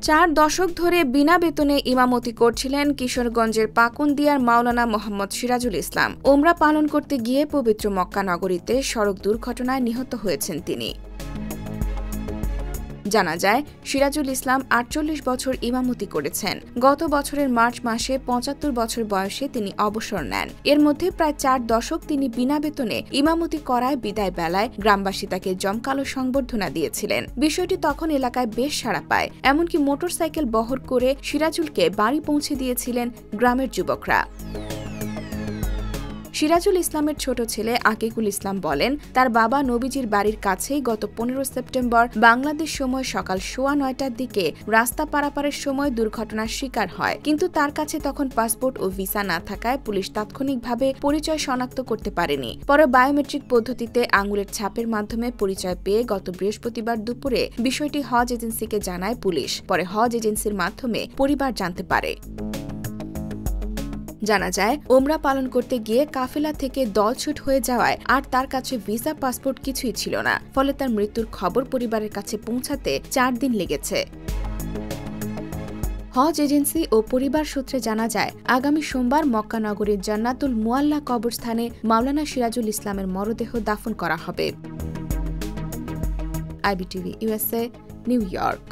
4 দশক ধরে বিনা বেতনে ইমামতি করছিলেন কিশোরগঞ্জের পাকুন্দিয়ার মাওলানা মোহাম্মদ সিরাজুল ইসলাম। ওমরা পালন করতে গিয়ে পবিত্র মক্কা নগরীতে সড়ক দুর্ঘটনায় নিহত হয়েছেন তিনি। জানা যায়, সিরাজুল ইসলাম ৪৮ বছর ইমামতি করেছেন। গত বছরের মার্চ মাসে ৭৫ বছর বয়সে তিনি অবসর নেন। এর মধ্যে প্রায় 4 দশক তিনি বিনা বেতনে ইমামতি করায় বিদায় বেলায় গ্রামবাসী তাকে জমকালো সংবর্ধনা দিয়েছিলেন। বিষয়টি তখন এলাকায় বেশ সাড়া পায়। এমনকি মোটরসাইকেল বহর করে সিরাজুলকে বাড়ি পৌঁছে দিয়েছিলেন গ্রামের যুবকরা। সিরাজুল ইসলামের ছোট ছেলে আকিকুল ইসলাম বলেন, তার বাবা নবীজির বাড়ির কাছেই গত 15 সেপ্টেম্বর বাংলাদেশ সময় সকাল 9:15টার দিকে রাস্তা পারাপারের সময় দুর্ঘটনার শিকার হয়। কিন্তু তার কাছে তখন পাসপোর্ট ও ভিসা না থাকায় পুলিশ তাৎক্ষণিকভাবে পরিচয় শনাক্ত করতে পারেনি। পরে বায়োমেট্রিক পদ্ধতিতে আঙুলের ছাপের মাধ্যমে পরিচয় পেয়ে গত বৃহস্পতিবার দুপুরে বিষয়টি হজ এজেন্সিকে জানায় পুলিশ। পরে হজ এজেন্সির মাধ্যমে পরিবার জানতে পারে। জানা যায়, ওমরা পালন করতে গিয়ে কাফেলা থেকে দলছুট হয়ে যাওয়ায় আর তার কাছে ভিসা পাসপোর্ট কিছুই ছিল না। ফলে তার মৃত্যুর খবর পরিবারের কাছে পৌঁছাতে 4 দিন লেগেছে। হজ এজেন্সি ও পরিবার সূত্রে জানা যায়, আগামী সোমবার মক্কা নগরীর জান্নাতুল মুআল্লা কবরস্থানে মাওলানা সিরাজুল ইসলামের মরদেহ দাফন করা হবে। IBTV USA, new York.